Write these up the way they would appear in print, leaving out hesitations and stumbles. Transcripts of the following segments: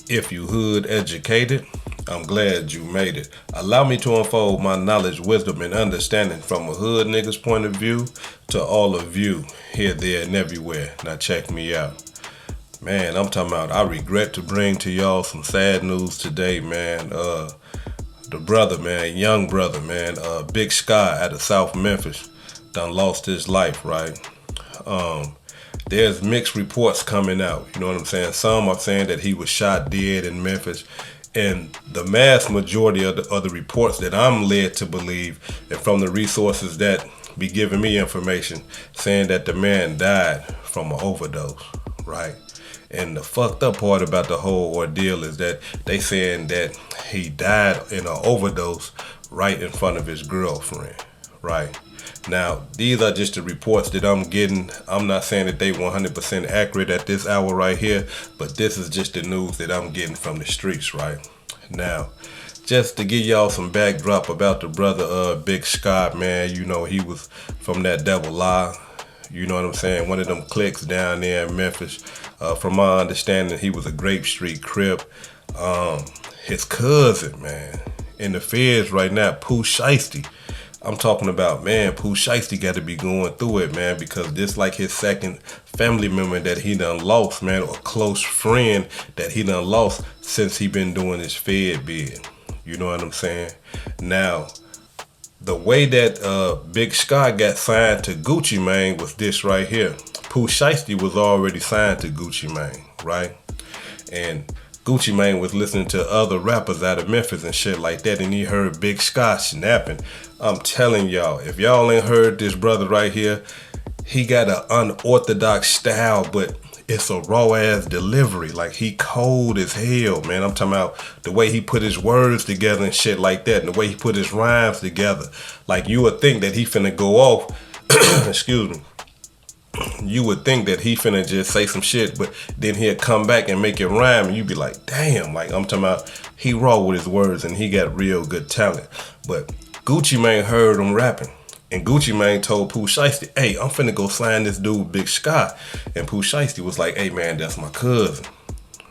If you hood educated, I'm glad you made it. Allow me to unfold my knowledge, wisdom, and understanding from a hood nigga's point of view to all of you here, there, and everywhere. Now check me out. Man, I'm talking about I regret to bring to y'all some sad news today, man. The brother, man, young brother, man, Big Scarr out of South Memphis done lost his life, right? There's mixed reports coming out. You know what I'm saying? Some are saying that he was shot dead in Memphis. And the mass majority of the reports that I'm led to believe, and from the resources that be giving me information, saying that the man died from an overdose, right? And the fucked up part about the whole ordeal is that they saying that he died in an overdose right in front of his girlfriend, right? Now, these are just the reports that I'm getting. I'm not saying that they 100% accurate at this hour right here, but this is just the news that I'm getting from the streets, right? Now, just to give y'all some backdrop about the brother Big Scarr, man, you know, he was from that Double I, you know what I'm saying, one of them cliques down there in Memphis. From my understanding, he was a Grape Street Crip. His cousin, man, in the feds right now, Pooh Shiesty. I'm talking about, man, Pooh Shiesty got to be going through it, man, because this like his second family member that he done lost, man, or a close friend that he done lost since he been doing his fed bid. You know what I'm saying? Now, the way that Big Scarr got signed to Gucci Mane was this right here. Pooh Shiesty was already signed to Gucci Mane, right? And Gucci Mane was listening to other rappers out of Memphis and shit like that, and he heard Big Scarr snapping. I'm telling y'all, if y'all ain't heard this brother right here, he got an unorthodox style, but it's a raw ass delivery. Like, he cold as hell, man. I'm talking about the way he put his words together and shit like that, and the way he put his rhymes together. Like, you would think that he finna go off, excuse me, you would think that he finna just say some shit, but then he'll come back and make it rhyme, and you'd be like, damn, like, I'm talking about he raw with his words, and he got real good talent. But Gucci Mane heard him rapping, and Gucci Mane told Pooh Shiesty, hey, I'm finna go sign this dude Big Scarr. And Pooh Shiesty was like, hey man, that's my cousin,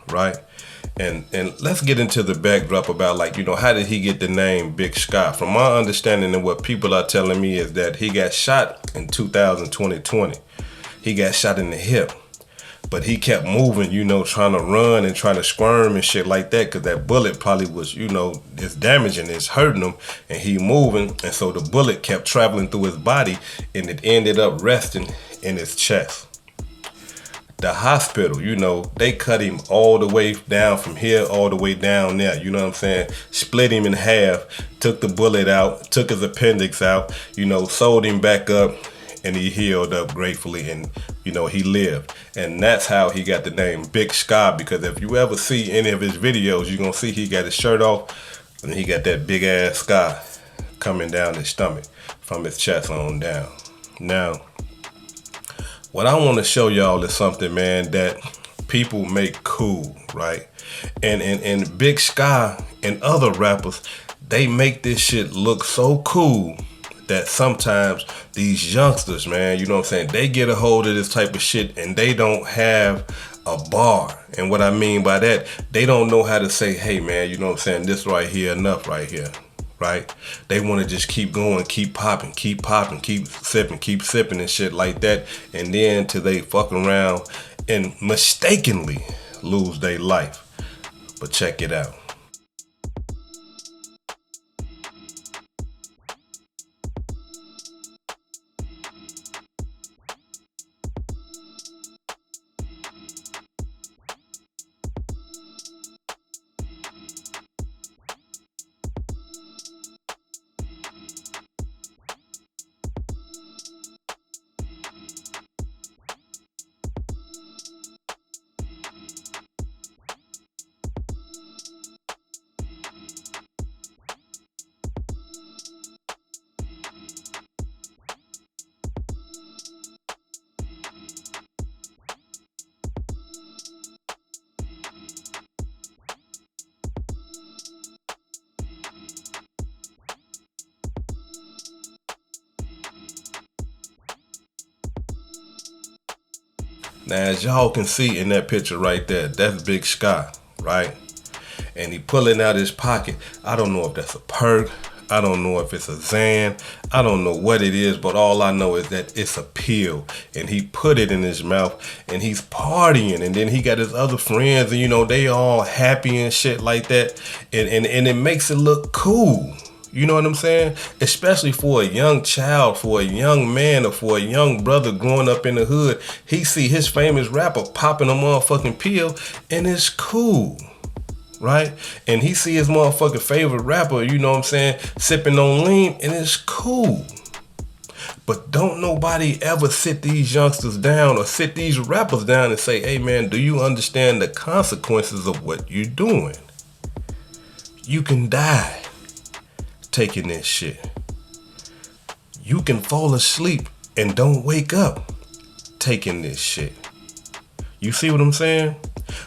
right? And let's get into the backdrop about, like, you know, how did he get the name Big Scarr? From my understanding and what people are telling me is that he got shot in 2020. He got shot in the hip, but he kept moving, you know, trying to run and trying to squirm and shit like that, because that bullet probably was, you know, it's damaging, it's hurting him, and he moving, and so the bullet kept traveling through his body, and it ended up resting in his chest. The hospital, you know, they cut him all the way down from here all the way down there, you know what I'm saying? Split him in half, took the bullet out, took his appendix out, you know, sewed him back up, and he healed up gratefully, and, you know, he lived. And that's how he got the name Big Scarr, because if you ever see any of his videos, you're gonna see he got his shirt off, and he got that big ass scar coming down his stomach from his chest on down. Now, what I want to show y'all is something, man, that people make cool, right? And Big Scarr and other rappers, they make this shit look so cool that sometimes these youngsters, man, you know what I'm saying, they get a hold of this type of shit and they don't have a bar. And what I mean by that, they don't know how to say, hey man, you know what I'm saying, this right here, enough right here, right? They want to just keep going, keep popping, keep sipping and shit like that, and then till they fuck around and mistakenly lose their life. But check it out. Now, as y'all can see in that picture right there, that's Big Scarr, right? and he pulling out his pocket. I don't know if that's a perk. I don't know if it's a Xan. I don't know what it is, but all I know is that it's a pill. And he put it in his mouth and he's partying. And then he got his other friends and, you know, they all happy and shit like that. And it makes it look cool. You know what I'm saying? Especially for a young child, for a young man, or for a young brother growing up in the hood. He see his famous rapper popping a motherfucking pill and it's cool. Right? And he see his motherfucking favorite rapper, you know what I'm saying, sipping on lean, and it's cool. But don't nobody ever sit these youngsters down or sit these rappers down and say, hey man, do you understand the consequences of what you're doing? You can die taking this shit. You can fall asleep and don't wake up taking this shit. You see what I'm saying?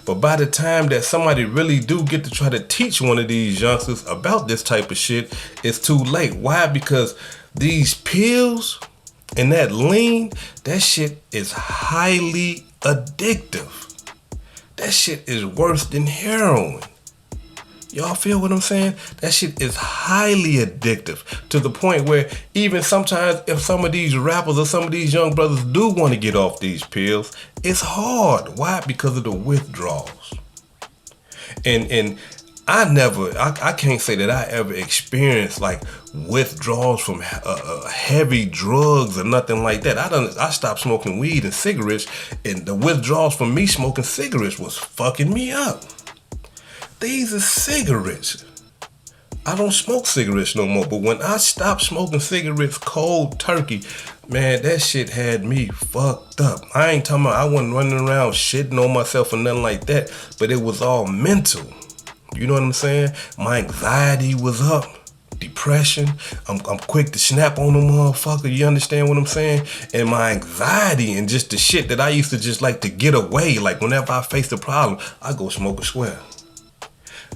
But by the time that somebody really do get to try to teach one of these youngsters about this type of shit, it's too late. Why? Because these pills and that lean, that shit is highly addictive. That shit is worse than heroin. Y'all feel what I'm saying? That shit is highly addictive to the point where even sometimes if some of these rappers or some of these young brothers do want to get off these pills, it's hard. Why? Because of the withdrawals. And I can't say that I ever experienced like withdrawals from heavy drugs or nothing like that. I stopped smoking weed and cigarettes, and the withdrawals from me smoking cigarettes was fucking me up. These are cigarettes. I don't smoke cigarettes no more, but when I stopped smoking cigarettes cold turkey, man, that shit had me fucked up. I ain't talking about I wasn't running around shitting on myself or nothing like that, but it was all mental. You know what I'm saying? My anxiety was up. Depression. I'm quick to snap on a motherfucker. You understand what I'm saying? And my anxiety and just the shit that I used to just like to get away. Like whenever I faced a problem, I go smoke a square.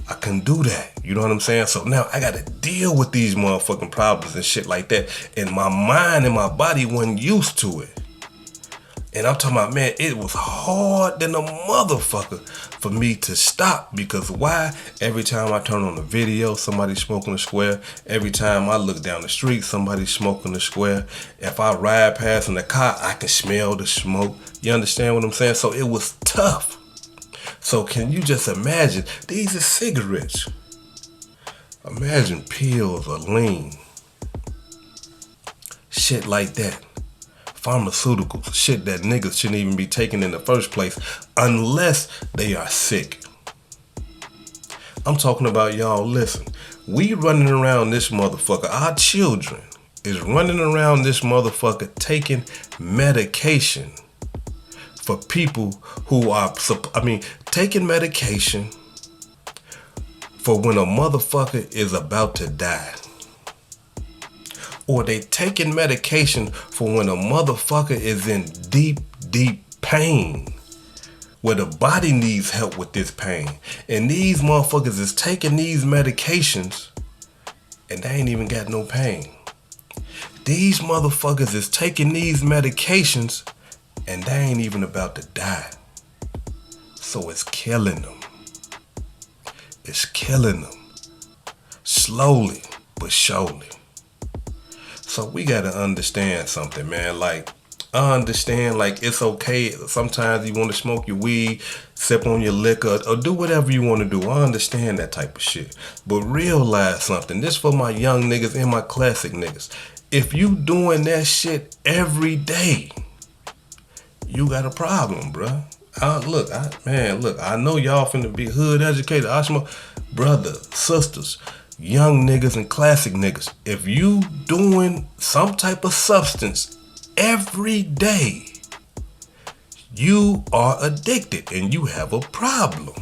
I couldn't do that. You know what I'm saying? So now I got to deal with these motherfucking problems and shit like that. And my mind and my body wasn't used to it. And I'm talking about, man, it was hard than a motherfucker for me to stop. Because why? Every time I turn on the video, somebody's smoking a square. Every time I look down the street, somebody's smoking a square. If I ride past in the car, I can smell the smoke. You understand what I'm saying? So it was tough. So can you just imagine? These are cigarettes. Imagine pills or lean. Shit like that. Pharmaceuticals. Shit that niggas shouldn't even be taking in the first place unless they are sick. I'm talking about y'all, listen. We running around this motherfucker. Our children is running around this motherfucker taking medication for people who are, taking medication for when a motherfucker is about to die. Or they taking medication for when a motherfucker is in deep, deep pain, where the body needs help with this pain. And these motherfuckers is taking these medications and they ain't even got no pain. These motherfuckers is taking these medications and they ain't even about to die. So it's killing them. It's killing them. Slowly but surely. So we gotta understand something, man. Like, I understand, like, it's okay. Sometimes you want to smoke your weed, sip on your liquor, or do whatever you want to do. I understand that type of shit. But realize something. This for my young niggas and my classic niggas. If you doing that shit every day, you got a problem, bruh. I know y'all finna be hood educated. I smoke, brother, sisters, young niggas and classic niggas. If you doing some type of substance every day, you are addicted and you have a problem.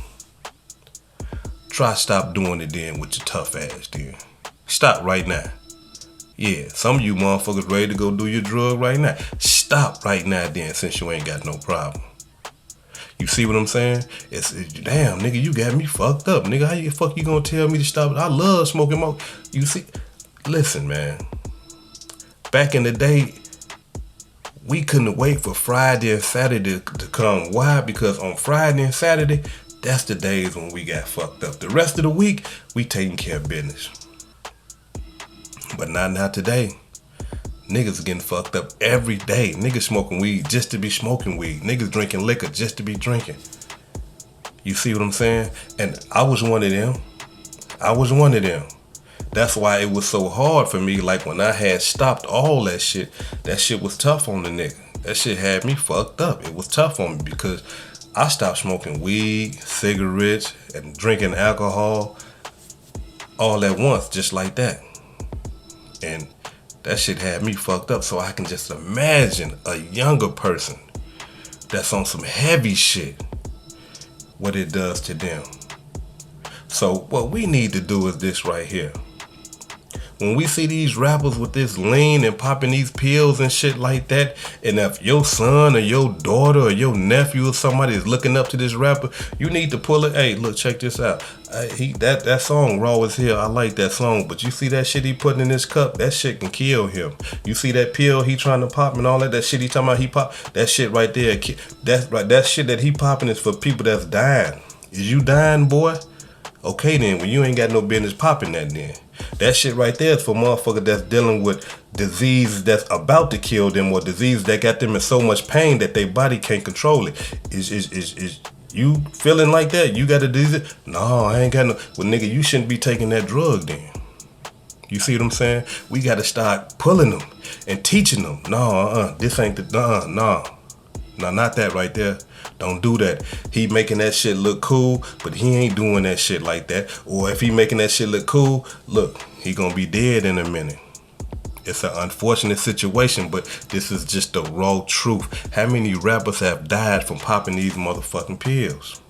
Try stop doing it then with your tough ass, dude. Stop right now. Yeah, some of you motherfuckers ready to go do your drug right now. Stop right now then, since you ain't got no problem. You see what I'm saying? It's damn, nigga, you got me fucked up. Nigga, how the fuck you gonna tell me to stop it? I love smoking more. You see? Listen, man. Back in the day, we couldn't wait for Friday and Saturday to come. Why? Because on Friday and Saturday, That's the days when we got fucked up. The rest of the week, we taking care of business. But not today. Niggas getting fucked up every day. Niggas smoking weed just to be smoking weed. Niggas drinking liquor just to be drinking. You see what I'm saying? And I was one of them. That's why it was so hard for me. Like when I had stopped all that shit was tough on the nigga. That shit had me fucked up. It was tough on me because I stopped smoking weed, cigarettes, and drinking alcohol all at once, just like that. And that shit had me fucked up. So I can just imagine a younger person that's on some heavy shit, what it does to them. So what we need to do is this right here. When we see these rappers with this lean and popping these pills and shit like that, and if your son or your daughter or your nephew or somebody is looking up to this rapper, you need to pull it. Hey, look, check this out. That song Raw is Here. I like that song, but you see that shit he putting in his cup? That shit can kill him. You see that pill he trying to pop and all that shit he talking about he pop? That shit right there. That shit that he popping is for people that's dying. Is you dying, boy? Okay then, when you ain't got no business popping that then. That shit right there is for motherfuckers that's dealing with diseases that's about to kill them or diseases that got them in so much pain that their body can't control it. Is you feeling like that? You got a disease? No, I ain't got no. Well, nigga, you shouldn't be taking that drug then. You see what I'm saying? We got to start pulling them and teaching them. No, this ain't the, no, not that right there. Don't do that. He making that shit look cool, but he ain't doing that shit like that. Or if he making that shit look cool, look, he gonna be dead in a minute. It's an unfortunate situation, but this is just the raw truth. How many rappers have died from popping these motherfucking pills?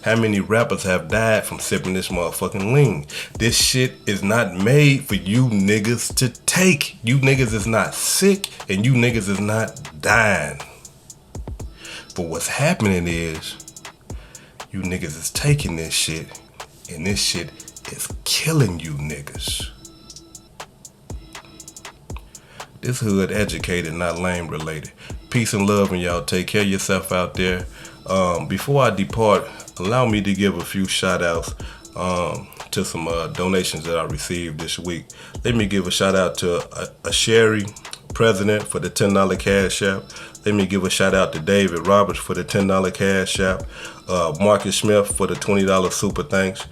How many rappers have died from sipping this motherfucking lean? This shit is not made for you niggas to take. You niggas is not sick, and you niggas is not dying. But what's happening is, you niggas is taking this shit, and this shit is killing you niggas. This hood educated, not lame related. Peace and love, and y'all take care of yourself out there. Before I depart, allow me to give a few shout outs to some donations that I received this week. Let me give a shout out to a Sherry President for the $10 cash app. Let me give a shout out to David Roberts for the $10 cash app. Marcus Smith for the $20 super thanks.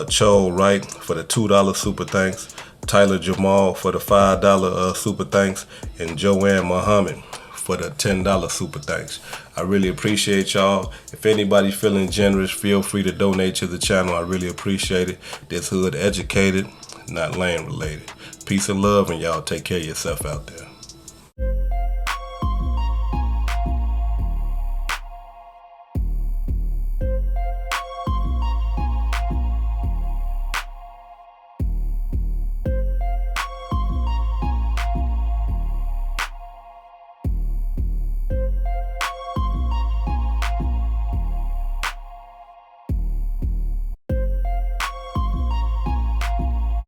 Cho Wright for the $2 super thanks. Tyler Jamal for the $5 super thanks. And Joanne Muhammad for the $10 super thanks. I really appreciate y'all. If anybody's feeling generous, feel free to donate to the channel. I really appreciate it. This hood educated, not lame related. Peace and love, and y'all take care of yourself out there.